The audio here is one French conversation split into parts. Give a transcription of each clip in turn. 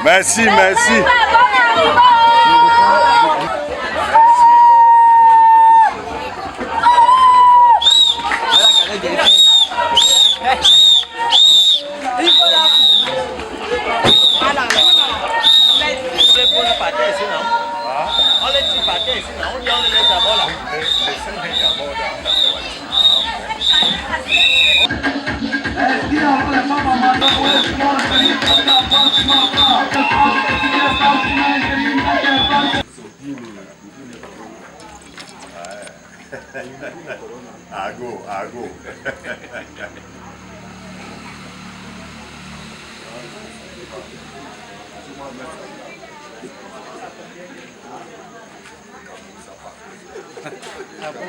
Merci, merci. Ago, ago. Ah bon?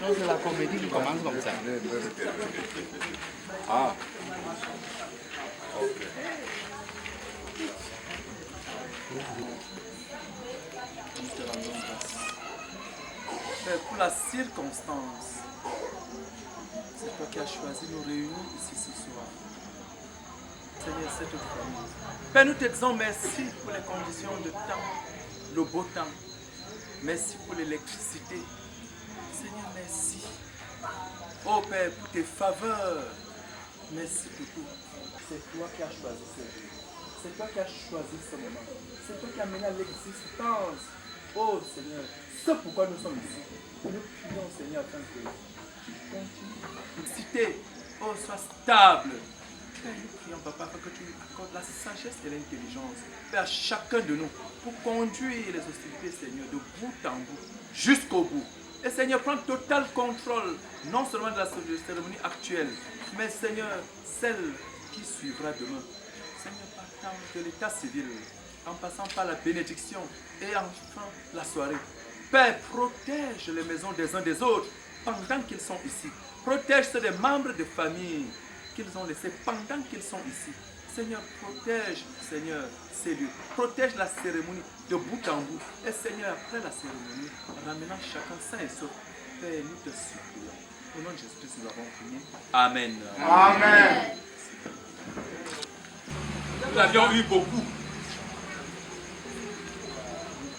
Non, c'est la comédie qui commence comme ça. Ah. Ok. Pour la circonstance, c'est toi qui as choisi de nous réunir ici ce soir. Seigneur, cette famille. Père, nous te disons merci pour les conditions de temps, le beau temps. Merci pour l'électricité. Seigneur, merci. Oh Père, pour tes faveurs. Merci pour tout. C'est toi qui as choisi ce jour. C'est toi qui as choisi ce moment. C'est toi qui as mené à l'existence. Oh Seigneur, c'est pourquoi nous sommes ici. Et nous prions Seigneur afin que tu continues. Cité, oh, sois stable. Père, nous prions Papa afin que tu accordes la sagesse et l'intelligence. Père, à chacun de nous pour conduire les hostilités Seigneur de bout en bout jusqu'au bout. Et Seigneur, prends total contrôle non seulement de la cérémonie actuelle, mais Seigneur, celle qui suivra demain. Seigneur, partant de l'état civil, en passant par la bénédiction et enfin la soirée. Père, protège les maisons des uns des autres pendant qu'ils sont ici. Protège ceux des membres de famille qu'ils ont laissés pendant qu'ils sont ici. Seigneur, protège, Seigneur, ces lieux. Protège la cérémonie de bout en bout. Et Seigneur, après la cérémonie, ramenant chacun sain et sauf. Père, nous te supplions. Au nom de Jésus-Christ, nous avons prié. Amen. Amen. Nous avions eu beaucoup.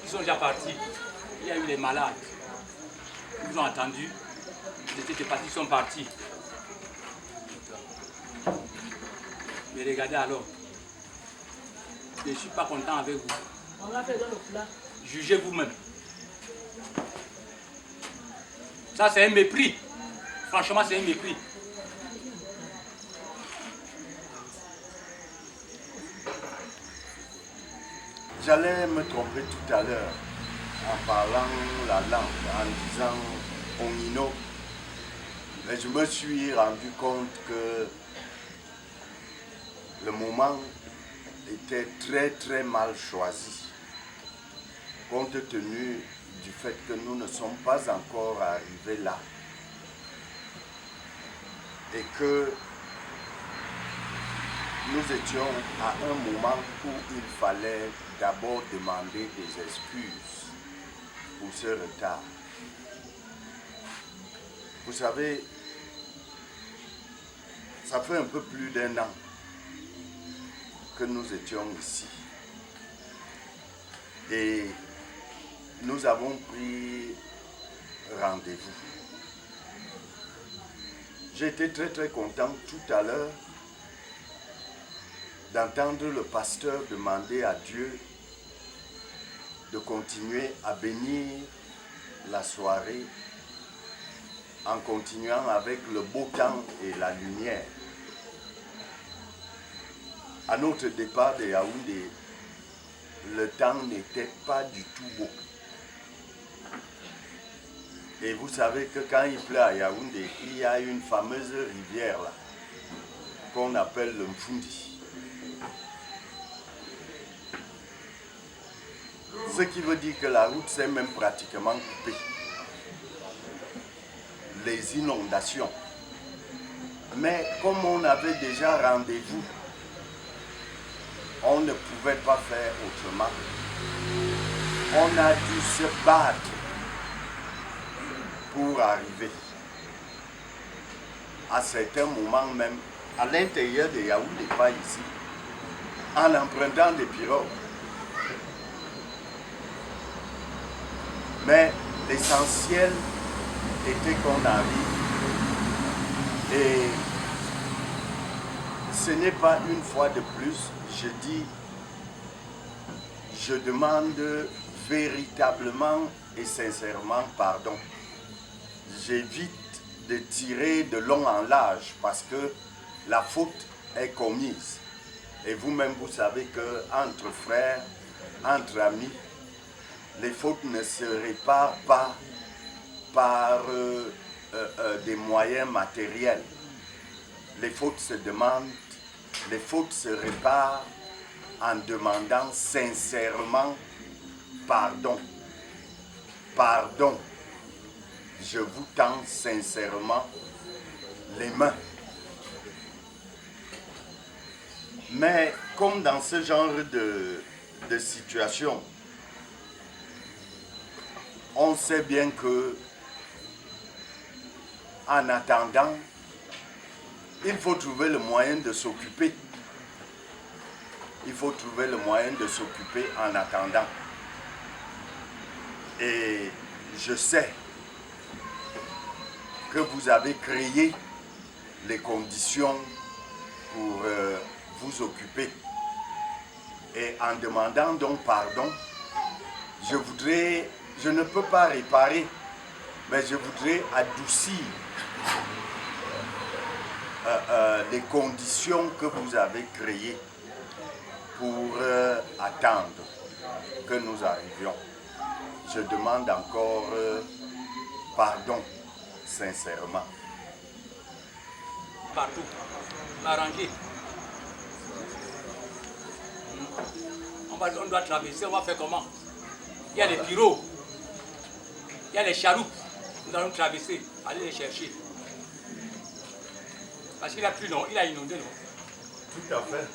Ils sont déjà partis. Il y a eu les malades. Ils ont entendu. Ils étaient partis, ils sont partis. Mais regardez alors. Je ne suis pas content avec vous. On l'a fait dans le plat. Jugez vous-même. Ça, c'est un mépris. Franchement, c'est un mépris. J'allais me tromper tout à l'heure en parlant la langue, en disant Onino. Mais je me suis rendu compte que le moment était très mal choisi, compte tenu du fait que nous ne sommes pas encore arrivés là et que nous étions à un moment où il fallait d'abord demander des excuses pour ce retard. Vous savez, ça fait un peu plus d'1 an que nous étions ici. Et nous avons pris rendez-vous. J'ai été très content tout à l'heure d'entendre le pasteur demander à Dieu de continuer à bénir la soirée en continuant avec le beau temps et la lumière. À notre départ de Yaoundé, le temps n'était pas du tout beau. Et vous savez que quand il pleut à Yaoundé, il y a une fameuse rivière là, qu'on appelle le Mfundi. Ce qui veut dire que la route s'est même pratiquement coupée. Les inondations. Mais comme on avait déjà rendez-vous, on ne pouvait pas faire autrement. On a dû se battre pour arriver. À certains moments même, à l'intérieur de Yaoundé, pas ici, en empruntant des pirogues. Mais l'essentiel était qu'on arrive. Et ce n'est pas une fois de plus, je dis, je demande véritablement et sincèrement pardon. J'évite de tirer de long en large parce que la faute est commise. Et vous-même, vous savez qu'entre frères, entre amis, les fautes ne se réparent pas par des moyens matériels. Les fautes se demandent, les fautes se réparent en demandant sincèrement pardon. Pardon. Je vous tends sincèrement les mains. Mais comme dans ce genre de situation, on sait bien que en attendant, il faut trouver le moyen de s'occuper. Il faut trouver le moyen de s'occuper en attendant. Et je sais que vous avez créé les conditions pour vous occuper. Et en demandant donc pardon, je ne peux pas réparer, mais je voudrais adoucir les conditions que vous avez créées pour attendre que nous arrivions. Je demande encore pardon, sincèrement. Partout, arrangé. On doit traverser, on va faire comment? Il y a les pirogues, il y a les chaloupes. Nous allons traverser, aller les chercher. Parce qu'il a plu, non? Il a inondé, non? Tout à fait.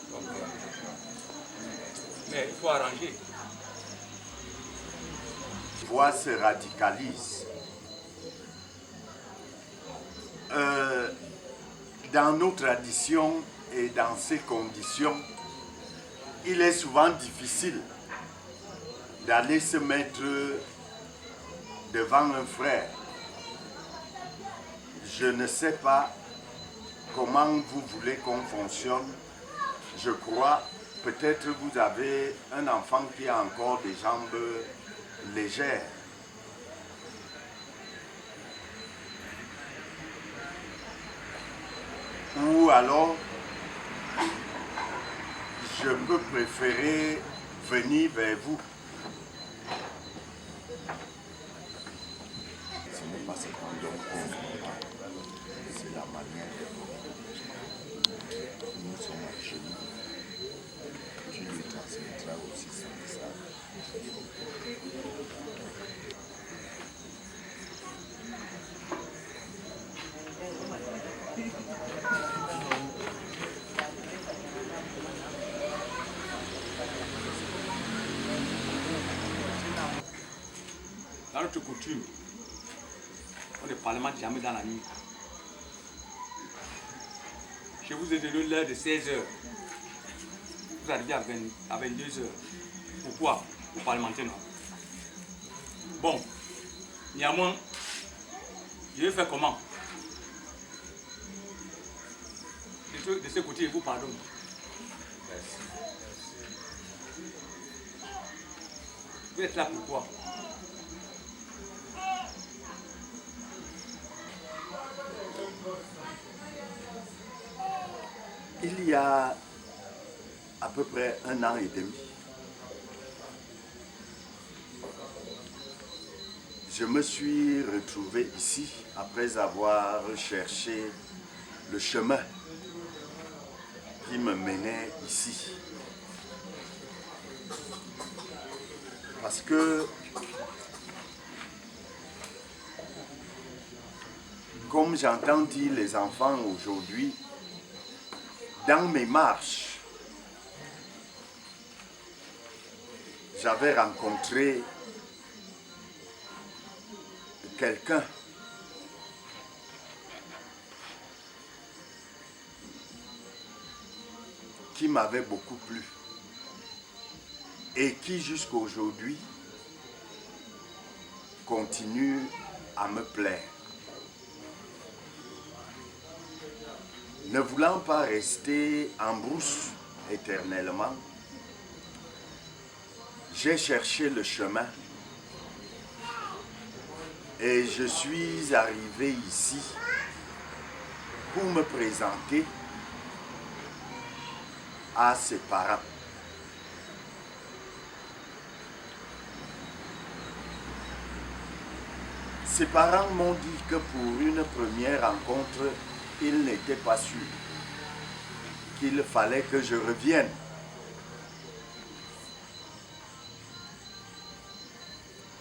Mais il faut arranger. La voix se radicalise. Dans nos traditions et dans ces conditions, il est souvent difficile d'aller se mettre devant un frère. Je ne sais pas comment vous voulez qu'on fonctionne. Je crois, peut-être vous avez un enfant qui a encore des jambes légères. Ou alors, je peux préférer venir vers vous. Ce n'est pas ce qu'on donne qu'on comprend. C'est la manière de nous sommes chez nous. Tu lui transmettras aussi son message. Dans notre coutume, on ne parle jamais dans la nuit. Je vous ai donné l'heure de 16 h. Vous arrivez à 22 h. Pourquoi? Pour parlementer, non? Bon, néanmoins, je vais faire comment? De ce côté, je vous pardonne. Vous êtes là pourquoi? Il y a à peu près 1 an et demi, je me suis retrouvé ici après avoir cherché le chemin qui me menait ici. Parce que, comme j'entends dire les enfants aujourd'hui, dans mes marches, j'avais rencontré quelqu'un qui m'avait beaucoup plu. et qui jusqu'à aujourd'hui continue à me plaire. Ne voulant pas rester en brousse éternellement, j'ai cherché le chemin et je suis arrivé ici pour me présenter à ses parents. Ses parents m'ont dit que pour une première rencontre, ils n'étaient pas sûrs, qu'il fallait que je revienne.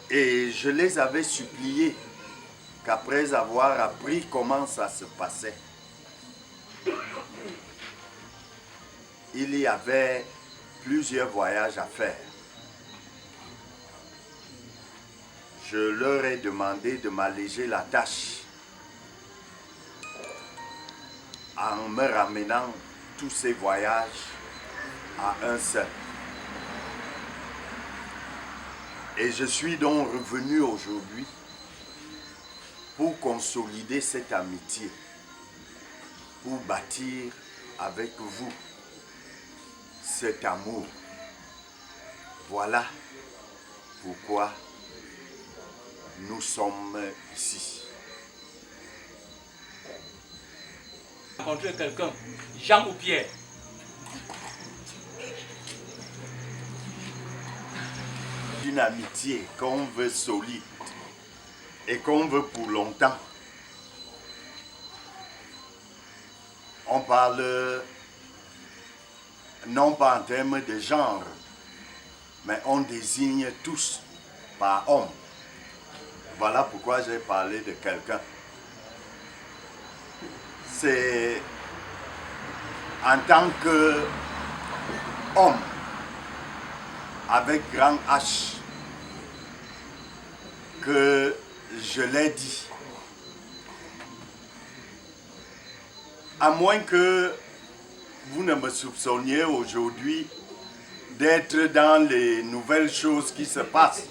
Et je les avais suppliés qu'après avoir appris comment ça se passait, il y avait plusieurs voyages à faire. Je leur ai demandé de m'alléger la tâche en me ramenant tous ces voyages à un seul. Et je suis donc revenu aujourd'hui pour consolider cette amitié, pour bâtir avec vous cet amour. Voilà pourquoi nous sommes ici. Rencontrer quelqu'un, Jean ou Pierre? Une amitié qu'on veut solide et qu'on veut pour longtemps. On parle non pas en termes de genre, mais on désigne tous par homme. Voilà pourquoi j'ai parlé de quelqu'un. C'est en tant qu'homme, avec grand H, que je l'ai dit. À moins que vous ne me soupçonniez aujourd'hui d'être dans les nouvelles choses qui se passent.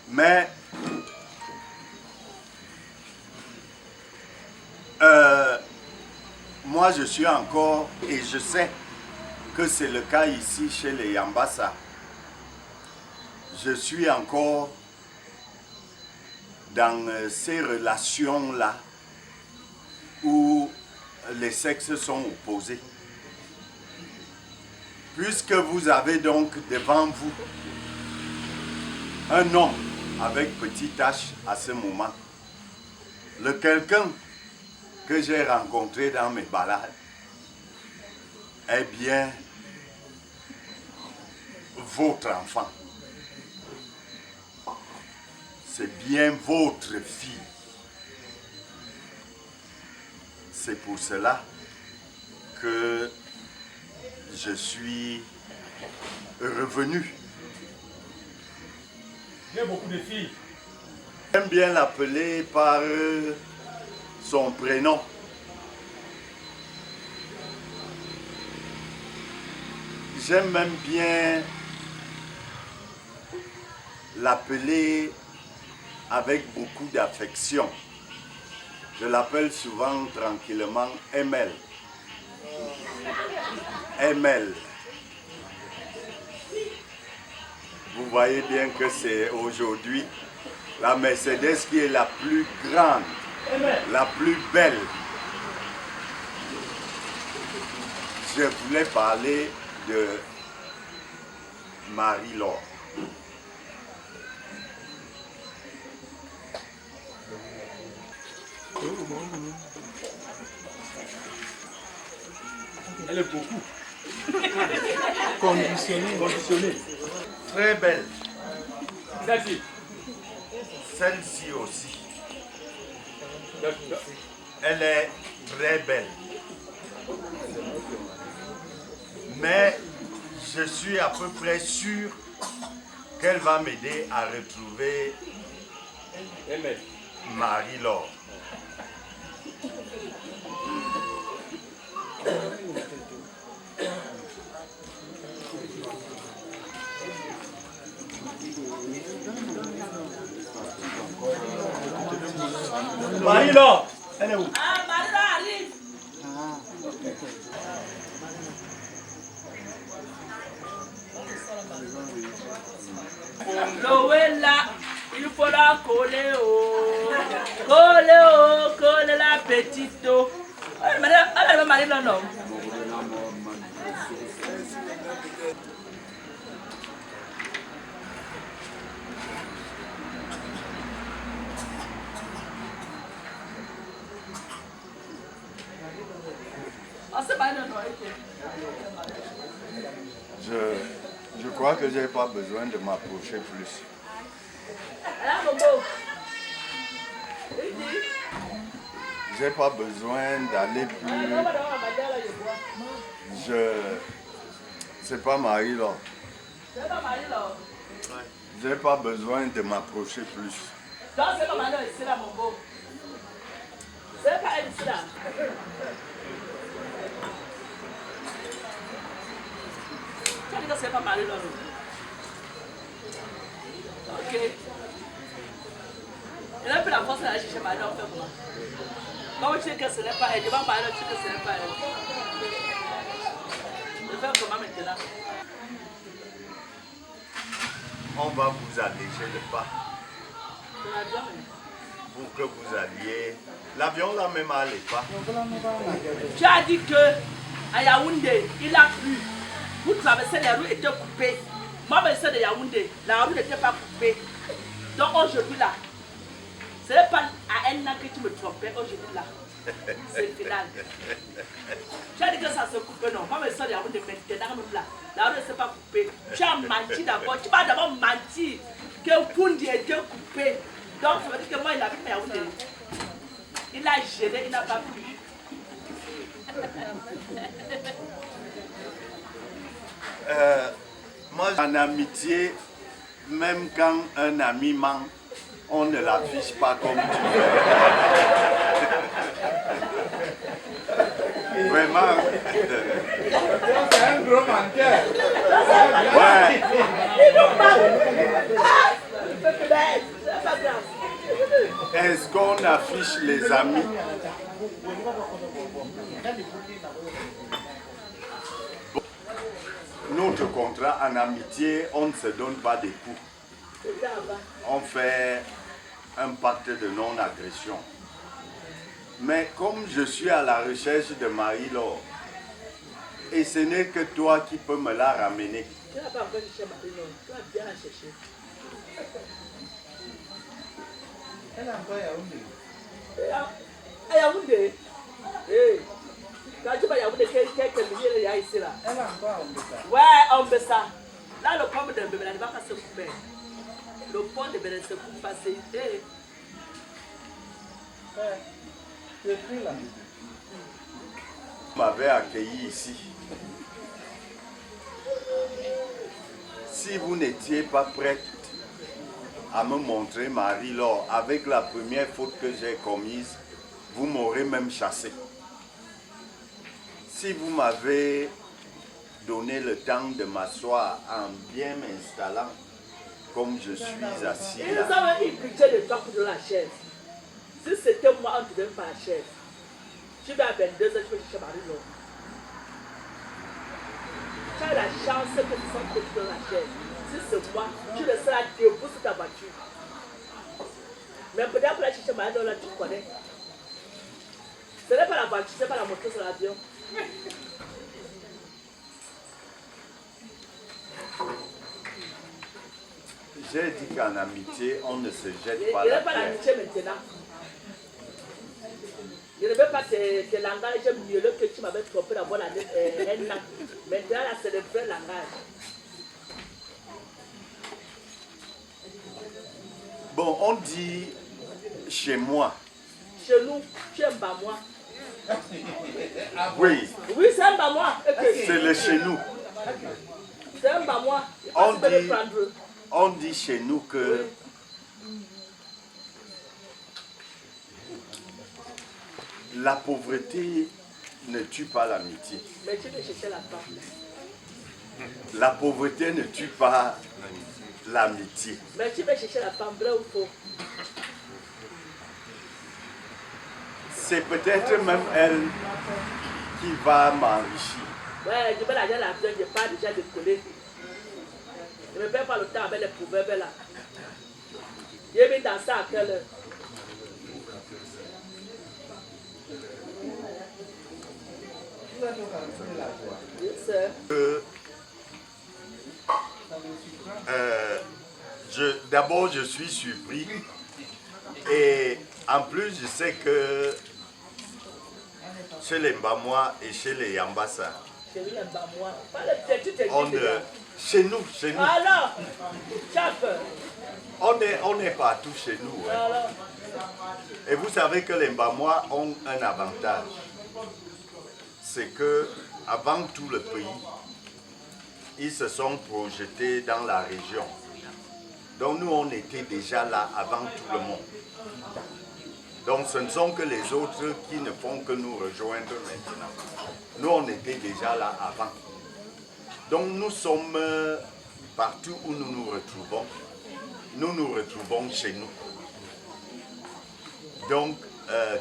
Mais moi je suis encore, et je sais que c'est le cas ici chez les Yambassa, je suis encore dans ces relations-là où les sexes sont opposés. Puisque vous avez donc devant vous un homme avec petit H à ce moment, le quelqu'un que j'ai rencontré dans mes balades, est bien votre enfant. C'est bien votre fille. C'est pour cela que je suis revenu. J'ai beaucoup de filles. J'aime bien l'appeler par son prénom. J'aime même bien l'appeler avec beaucoup d'affection. Je l'appelle souvent tranquillement ML. ML. Vous voyez bien que c'est aujourd'hui la Mercedes qui est la plus grande, la plus belle. Je voulais parler de Marie-Laure. Elle est beaucoup. Conditionnée. Très belle. Celle-ci. Celle-ci aussi. Elle est très belle. Mais je suis à peu près sûr qu'elle va m'aider à retrouver Marie-Laure. Marie là, elle est où? Ah, Marie arrive. Noëlla, il faut la coller coller la petite eau. Elle va Marie là, non? Je crois que je n'ai pas besoin de m'approcher plus. J'ai pas besoin d'aller plus. C'est pas Marie là. J'ai pas besoin de m'approcher plus. Non, c'est pas Marie ici là, mon beau. C'est pas elle ici là. C'est pas Marie là. Ok. Il a pris la force d'aller chercher Marie, on fait comment? Quand tu sais que ce n'est pas elle, tu vas parler, tu sais que ce n'est pas elle. Je vais faire comment maintenant? On va vous alléger le pas. Pour que vous alliez. L'avion là même allait pas. Tu as dit que à Yaoundé, il a plu. Vous traversez, les rues étaient coupées. Moi, je suis de Yaoundé, la rue n'était pas coupée. Donc aujourd'hui là, ce n'est pas à un an que tu me trompais, aujourd'hui là. C'est final. Tu as dit que ça se coupe, non. Moi, je suis de Yaoundé maintenant, même là. La rue ne s'est pas coupée. Tu as menti d'abord. Tu m'as d'abord menti que Poundi était coupé. Donc, ça veut dire que moi, il a vu Yaoundé. Il a gêné, il n'a pas plu. Moi, en amitié, même quand un ami ment, on ne l'affiche pas comme tu veux. Vraiment. C'est un gros menteur. Ouais. Est-ce qu'on affiche les amis? Notre contrat en amitié, on ne se donne pas des coups. On fait un pacte de non-agression. Mais comme je suis à la recherche de Marie-Laure, et ce n'est que toi qui peux me la ramener. Tu n'as pas encore cherché Marie-Laure, tu vas bien la chercher. Elle a encore Yaoundé. Yaoundé? Quand tu vas Yaoundé, quelques milliers il y a ici là. Elle a encore Ombessa. Ouais, Ombessa. Là, le pont de Bénin ne va pas se couper. Le pont de Bénin se coupe pas, c'est idée. Tu écris là. Vous m'avez accueilli ici. Si vous n'étiez pas prête à me montrer Marie-Laure avec la première faute que j'ai commise, vous m'aurez même chassé. Si vous m'avez donné le temps de m'asseoir en bien m'installant comme je suis assis Ils là, nous avaient eu budget de toi pour de la chaise. Si c'était moi, on ne te donne pas la chaise. Tu vas à 22 heures, tu peux chercher Marie-Laure. Tu as la chance que tu sois petit dans la chaise. Si c'est moi, tu le seras debout sur ta voiture. Mais peut-être pour la chercher Marie-Laure, là, tu connais. Ce n'est pas la voiture, ce n'est pas la moto, c'est l'avion. j'ai dit qu'en amitié, on ne se jette pas Il n'y la a pas pierre. l'amitié maintenant. Je ne veux pas tes langages mielleux que tu m'avais trompé d'avoir un an. Maintenant, là, c'est le vrai langage. Bon, on dit chez moi. Chez nous, tu aimes pas moi. Oui, Oui, c'est un bas moi. c'est le chez nous. C'est un bas moi. On dit chez nous que la pauvreté ne tue pas l'amitié. Mais tu peux chercher la femme. La pauvreté ne tue pas l'amitié. Mais tu veux chercher la femme, vrai ou faux? C'est peut-être même elle qui va m'enrichir. Ouais, je vais l'argent là, je pars déjà de coller. Je ne perds pas le temps avec les proverbes là. J'ai mis dans ça à quelle heure? D'abord, je suis surpris. Et en plus, je sais que chez les Mbamois et chez les Yambassa, chez nous. Alors, On n'est pas tous chez nous. Hein. alors. Et vous savez que les Mbamois ont un avantage. C'est que avant tout le pays, ils se sont projetés dans la région. Donc nous, on était déjà là avant tout le monde. Donc ce ne sont que les autres qui ne font que nous rejoindre maintenant. Nous, on était déjà là avant. Donc nous sommes partout où nous nous retrouvons. Nous nous retrouvons chez nous. Donc,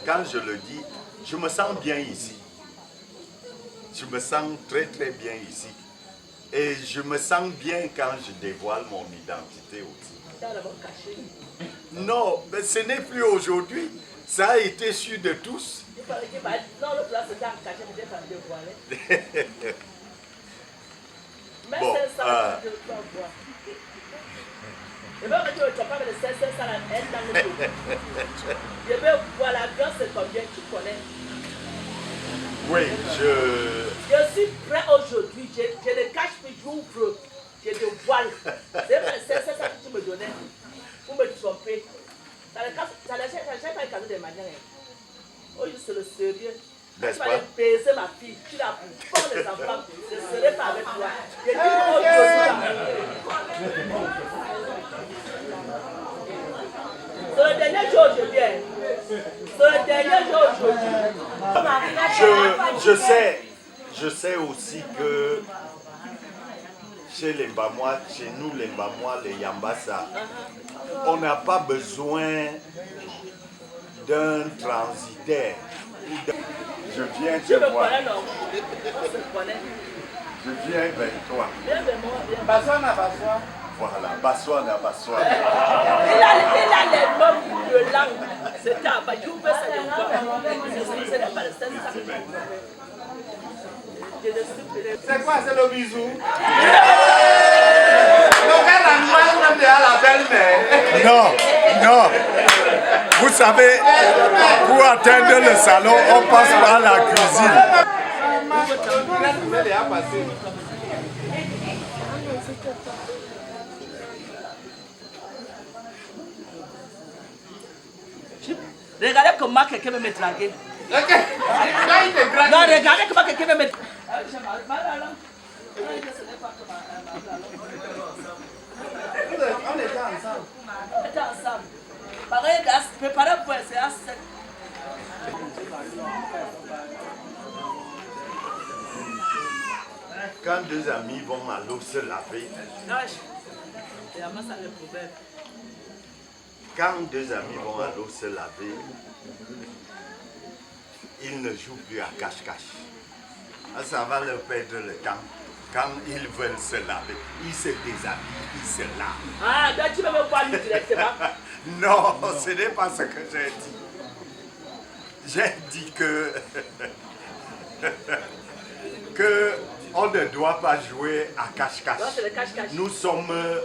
quand je le dis, je me sens bien ici. Je me sens très très bien ici. Et je me sens bien quand je dévoile mon identité aussi. Non, mais ce n'est plus aujourd'hui. Ça a été su de tous. Bon, je vais voir la grâce, c'est combien tu connais. oui, Je suis prêt aujourd'hui. Je ne cache plus, j'ouvre. Je te voile. C'est ça que tu me donnais pour me tromper. Ça ne cherche pas un cadeau de manière. Aujourd'hui, c'est le sérieux. Tu vas aller baiser ma fille. Tu la prends les enfants. Je ne serai pas avec toi. Je dis c'est le dernier jour aujourd'hui. C'est le dernier jour aujourd'hui. je sais aussi que chez les Mbamois, chez nous les Mbamois, les Yambassa, on n'a pas besoin d'un transitaire. Je viens te voir. Je viens vers toi. Baswana. Voilà, Baswana. Il a les mêmes de langue. C'était à Bayou, mais ça ne pas pas le C'est quoi, c'est le bisou? Donc elle a même déjà la belle-mère. Non. Vous savez, pour atteindre le salon, on passe par la cuisine. Regardez comment quelqu'un veut me draguer. Non, regardez comment quelqu'un veut me draguer. On était ensemble. On était ensemble. Pareil, préparez pour essayer à 7. Quand deux amis vont à l'eau se laver, ils ne jouent plus à cache-cache. Ça va leur perdre le temps. Quand ils veulent se laver, ils se déshabillent, ils se lavent. Ah, donc tu veux me voir lui directement? Non, ce n'est pas ce que j'ai dit. J'ai dit que on ne doit pas jouer à cache-cache. Non, c'est le cache-cache. Nous sommes